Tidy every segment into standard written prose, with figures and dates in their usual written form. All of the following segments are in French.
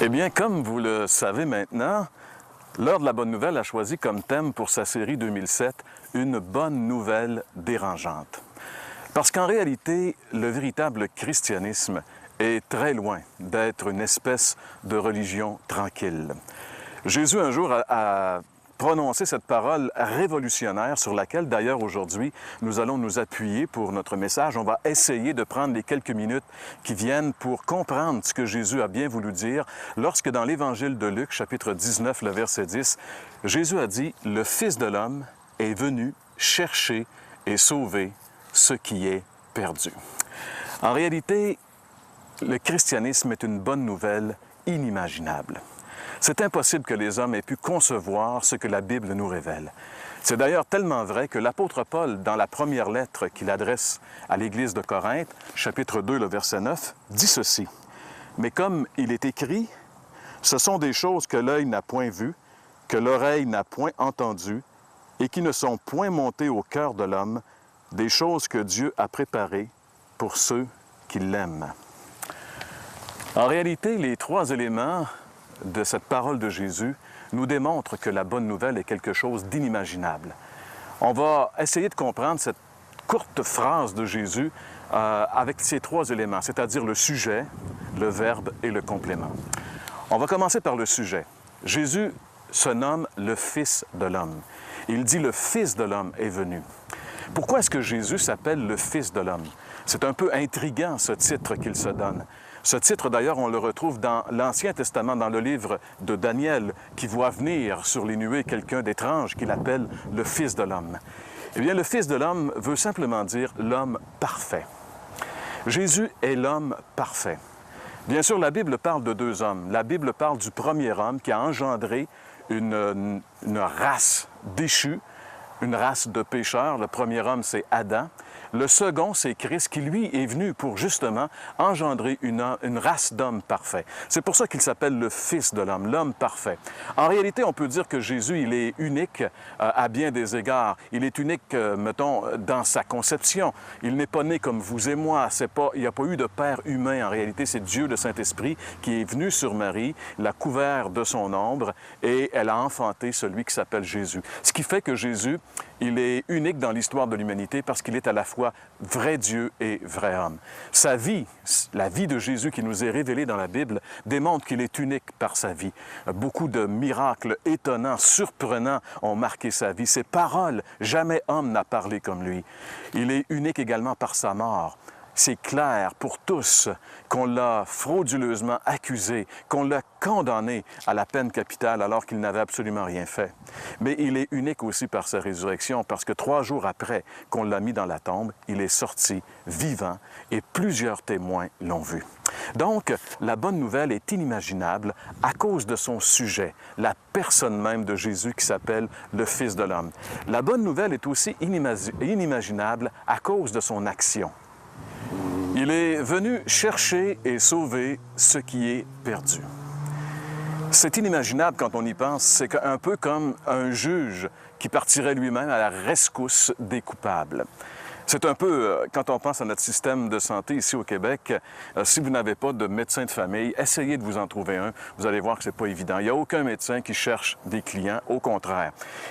Eh bien, comme vous le savez maintenant, l'Heure de la Bonne Nouvelle a choisi comme thème pour sa série 2007 « Une bonne nouvelle dérangeante ». Parce qu'en réalité, le véritable christianisme est très loin d'être une espèce de religion tranquille. Jésus, un jour, a prononcé cette parole révolutionnaire sur laquelle, d'ailleurs, aujourd'hui, nous allons nous appuyer pour notre message. On va essayer de prendre les quelques minutes qui viennent pour comprendre ce que Jésus a bien voulu dire lorsque, dans l'Évangile de Luc, chapitre 19, le verset 10, Jésus a dit « Le Fils de l'homme est venu chercher et sauver ce qui est perdu ». En réalité, le christianisme est une bonne nouvelle inimaginable. C'est impossible que les hommes aient pu concevoir ce que la Bible nous révèle. C'est d'ailleurs tellement vrai que l'apôtre Paul, dans la première lettre qu'il adresse à l'Église de Corinthe, chapitre 2, le verset 9, dit ceci. « Mais comme il est écrit, ce sont des choses que l'œil n'a point vues, que l'oreille n'a point entendues, et qui ne sont point montées au cœur de l'homme, des choses que Dieu a préparées pour ceux qui l'aiment. » En réalité, les trois éléments de cette parole de Jésus nous démontrent que la bonne nouvelle est quelque chose d'inimaginable. On va essayer de comprendre cette courte phrase de Jésus avec ces trois éléments, c'est-à-dire le sujet, le verbe et le complément. On va commencer par le sujet. Jésus se nomme le Fils de l'homme. Il dit « le Fils de l'homme est venu ». Pourquoi est-ce que Jésus s'appelle le Fils de l'homme? C'est un peu intriguant, ce titre qu'il se donne. Ce titre, d'ailleurs, on le retrouve dans l'Ancien Testament, dans le livre de Daniel, qui voit venir sur les nuées quelqu'un d'étrange qu'il appelle le Fils de l'homme. Eh bien, le Fils de l'homme veut simplement dire l'homme parfait. Jésus est l'homme parfait. Bien sûr, la Bible parle de deux hommes. La Bible parle du premier homme qui a engendré une race déchue, une race de pécheurs. Le premier homme, c'est Adam. Le second, c'est Christ, qui, lui, est venu pour justement engendrer une race d'hommes parfaits. C'est pour ça qu'il s'appelle le Fils de l'homme parfait. En réalité, on peut dire que Jésus, il est unique à bien des égards. Il est unique, mettons, dans sa conception. Il n'est pas né comme vous et moi. Il n'y a pas eu de père humain. En réalité, c'est Dieu, le Saint-Esprit, qui est venu sur Marie, l'a couvert de son ombre et elle a enfanté celui qui s'appelle Jésus. Ce qui fait que Jésus, il est unique dans l'histoire de l'humanité parce qu'il est à la fois vrai Dieu et vrai homme. Sa vie, la vie de Jésus qui nous est révélée dans la Bible, démontre qu'il est unique par sa vie. Beaucoup de miracles étonnants, surprenants ont marqué sa vie. Ses paroles, jamais homme n'a parlé comme lui. Il est unique également par sa mort. C'est clair pour tous qu'on l'a frauduleusement accusé, qu'on l'a condamné à la peine capitale alors qu'il n'avait absolument rien fait. Mais il est unique aussi par sa résurrection parce que 3 jours après qu'on l'a mis dans la tombe, il est sorti vivant et plusieurs témoins l'ont vu. Donc, la bonne nouvelle est inimaginable à cause de son sujet, la personne même de Jésus qui s'appelle le Fils de l'homme. La bonne nouvelle est aussi inimaginable à cause de son action. Il est venu chercher et sauver ce qui est perdu. C'est inimaginable quand on y pense, c'est un peu comme un juge qui partirait lui-même à la rescousse des coupables. C'est un peu, quand on pense à notre système de santé ici au Québec, si vous n'avez pas de médecin de famille, essayez de vous en trouver un. Vous allez voir que ce n'est pas évident. Il n'y a aucun médecin qui cherche des clients, au contraire.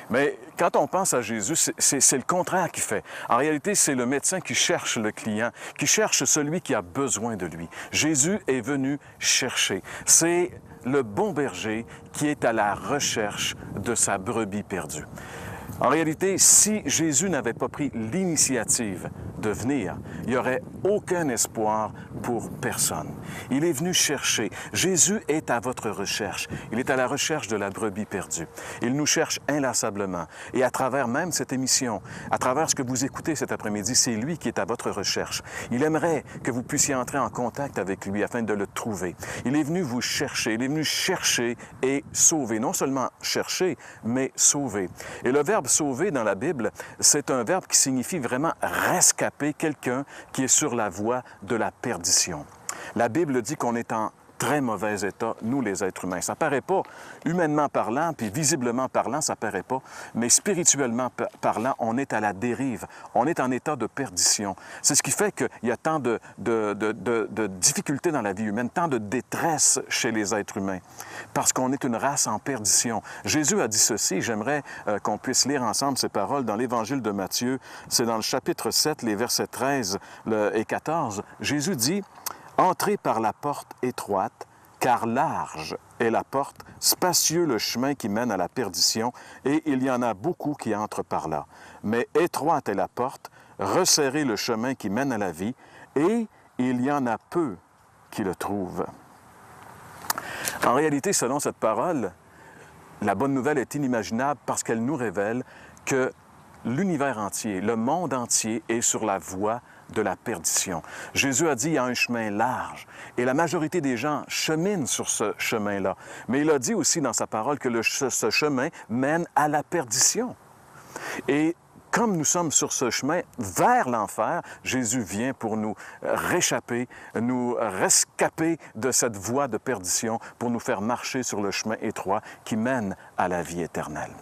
Mais quand on pense à Jésus, c'est le contraire qu'il fait. En réalité, c'est le médecin qui cherche le client, qui cherche celui qui a besoin de lui. Jésus est venu chercher. C'est le bon berger qui est à la recherche de sa brebis perdue. En réalité, si Jésus n'avait pas pris l'initiative de venir, il n'y aurait aucun espoir pour personne. Il est venu chercher. Jésus est à votre recherche. Il est à la recherche de la brebis perdue. Il nous cherche inlassablement. Et à travers même cette émission, à travers ce que vous écoutez cet après-midi, c'est lui qui est à votre recherche. Il aimerait que vous puissiez entrer en contact avec lui afin de le trouver. Il est venu vous chercher. Il est venu chercher et sauver. Non seulement chercher, mais sauver. Et le verbe sauver dans la Bible, c'est un verbe qui signifie vraiment rescaper quelqu'un qui est sur la voie de la perdition. La Bible dit qu'on est en très mauvais état, nous les êtres humains. Ça paraît pas, humainement parlant, puis visiblement parlant, ça paraît pas, mais spirituellement parlant, on est à la dérive, on est en état de perdition. C'est ce qui fait qu'il y a tant de difficultés dans la vie humaine, tant de détresse chez les êtres humains, parce qu'on est une race en perdition. Jésus a dit ceci, j'aimerais qu'on puisse lire ensemble ces paroles dans l'Évangile de Matthieu, c'est dans le chapitre 7, les versets 13 et 14. Jésus dit: « Entrez par la porte étroite, car large est la porte, spacieux le chemin qui mène à la perdition, et il y en a beaucoup qui entrent par là. Mais étroite est la porte, resserrez le chemin qui mène à la vie, et il y en a peu qui le trouvent. » En réalité, selon cette parole, la bonne nouvelle est inimaginable parce qu'elle nous révèle que l'univers entier, le monde entier est sur la voie de la perdition. Jésus a dit, il y a un chemin large, et la majorité des gens cheminent sur ce chemin-là. Mais il a dit aussi dans sa parole que ce chemin mène à la perdition. Et comme nous sommes sur ce chemin vers l'enfer, Jésus vient pour nous réchapper, nous rescaper de cette voie de perdition, pour nous faire marcher sur le chemin étroit qui mène à la vie éternelle.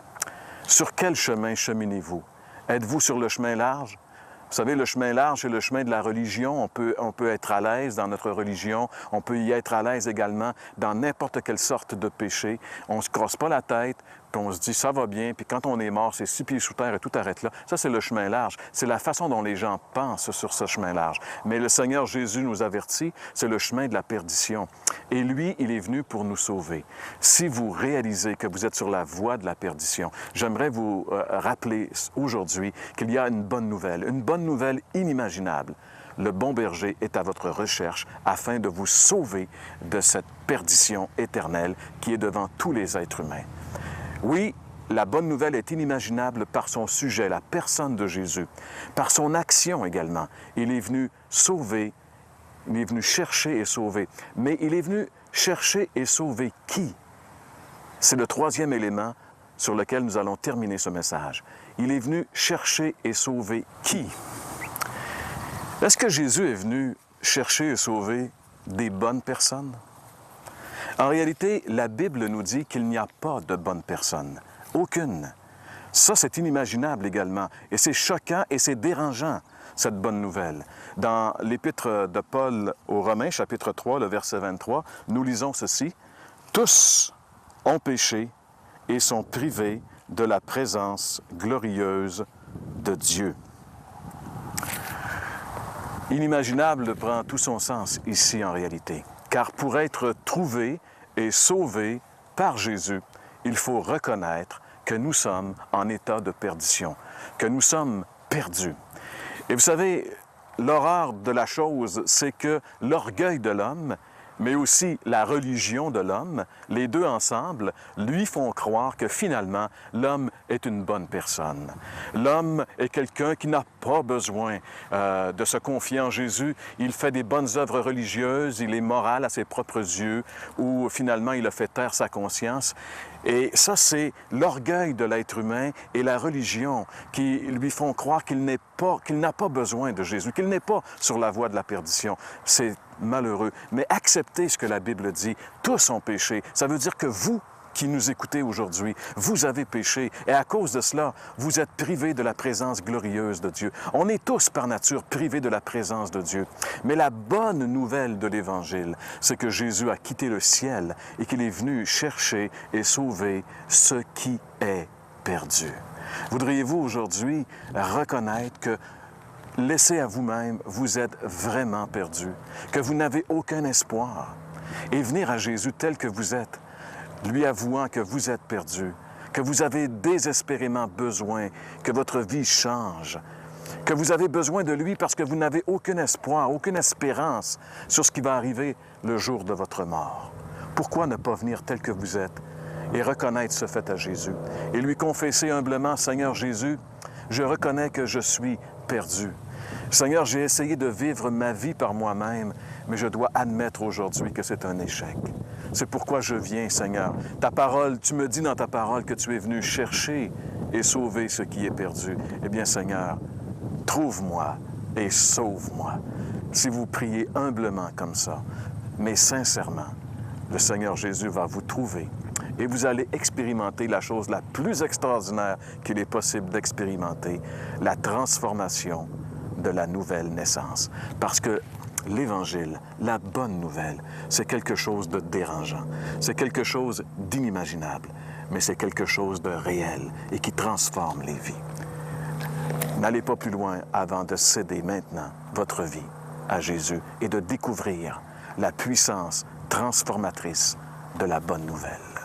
Sur quel chemin cheminez-vous? Êtes-vous sur le chemin large? Vous savez, le chemin large, c'est le chemin de la religion. On peut être à l'aise dans notre religion. On peut y être à l'aise également dans n'importe quelle sorte de péché. On ne se crosse pas la tête, puis on se dit, ça va bien, puis quand on est mort, c'est 6 pieds sous terre et tout arrête là. Ça, c'est le chemin large. C'est la façon dont les gens pensent sur ce chemin large. Mais le Seigneur Jésus nous avertit, c'est le chemin de la perdition. Et lui, il est venu pour nous sauver. Si vous réalisez que vous êtes sur la voie de la perdition, j'aimerais vous rappeler aujourd'hui qu'il y a une bonne nouvelle inimaginable. Le bon berger est à votre recherche afin de vous sauver de cette perdition éternelle qui est devant tous les êtres humains. Oui, la bonne nouvelle est inimaginable par son sujet, la personne de Jésus, par son action également. Il est venu sauver, il est venu chercher et sauver. Mais il est venu chercher et sauver qui? C'est le troisième élément sur lequel nous allons terminer ce message. Il est venu chercher et sauver qui? Est-ce que Jésus est venu chercher et sauver des bonnes personnes? En réalité, la Bible nous dit qu'il n'y a pas de bonnes personnes. Aucune. Ça, c'est inimaginable également. Et c'est choquant et c'est dérangeant, cette bonne nouvelle. Dans l'Épître de Paul aux Romains, chapitre 3, le verset 23, nous lisons ceci. « Tous ont péché et sont privés de la présence glorieuse de Dieu. » Inimaginable prend tout son sens ici en réalité, car pour être trouvé et sauvé par Jésus, il faut reconnaître que nous sommes en état de perdition, que nous sommes perdus. Et vous savez, l'horreur de la chose, c'est que l'orgueil de l'homme, mais aussi la religion de l'homme, les deux ensemble, lui font croire que finalement, l'homme est une bonne personne. L'homme est quelqu'un qui n'a pas besoin de se confier en Jésus. Il fait des bonnes œuvres religieuses, il est moral à ses propres yeux, ou finalement, il a fait taire sa conscience. Et ça, c'est l'orgueil de l'être humain et la religion qui lui font croire qu'il n'a pas besoin de Jésus, qu'il n'est pas sur la voie de la perdition. C'est malheureux. Mais acceptez ce que la Bible dit. Tous ont péché. Ça veut dire que vous qui nous écoutez aujourd'hui, vous avez péché et à cause de cela, vous êtes privés de la présence glorieuse de Dieu. On est tous par nature privés de la présence de Dieu. Mais la bonne nouvelle de l'Évangile, c'est que Jésus a quitté le ciel et qu'il est venu chercher et sauver ce qui est perdu. Voudriez-vous aujourd'hui reconnaître que laissé à vous-même, vous êtes vraiment perdu, que vous n'avez aucun espoir et venir à Jésus tel que vous êtes, lui avouant que vous êtes perdu, que vous avez désespérément besoin que votre vie change, que vous avez besoin de lui parce que vous n'avez aucun espoir, aucune espérance sur ce qui va arriver le jour de votre mort. Pourquoi ne pas venir tel que vous êtes et reconnaître ce fait à Jésus et lui confesser humblement, « Seigneur Jésus, je reconnais que je suis perdu. Seigneur, j'ai essayé de vivre ma vie par moi-même, mais je dois admettre aujourd'hui que c'est un échec. C'est pourquoi je viens, Seigneur. Ta parole, tu me dis dans ta parole que tu es venu chercher et sauver ce qui est perdu. Eh bien, Seigneur, trouve-moi et sauve-moi. » Si vous priez humblement comme ça, mais sincèrement, le Seigneur Jésus va vous trouver et vous allez expérimenter la chose la plus extraordinaire qu'il est possible d'expérimenter, la transformation de la nouvelle naissance. Parce que l'Évangile, la bonne nouvelle, c'est quelque chose de dérangeant, c'est quelque chose d'inimaginable, mais c'est quelque chose de réel et qui transforme les vies. N'allez pas plus loin avant de céder maintenant votre vie à Jésus et de découvrir la puissance transformatrice de la bonne nouvelle.